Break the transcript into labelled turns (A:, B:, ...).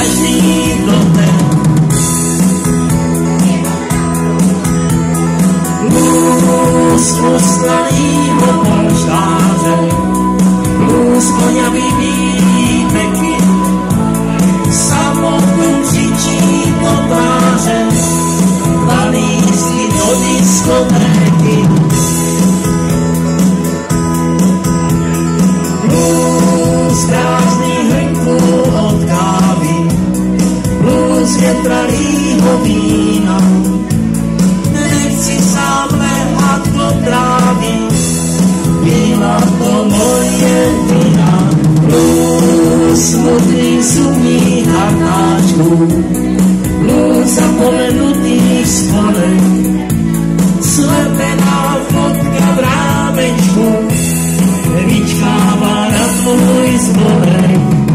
A: každý dotek. Blues starýho polštáře, blues koňa výpeky, samotnou křičí do tváře, dva lístky do diskotéky. Blues krásný hrnku od kávy, blues větralýho vína, nechci sám lehat do trávy, byla to moje vina. Blues smutný sumí harnáčku, blues zapomenutých spolek, slepená fotka v rámečku, vyčkává na tvůj zborek.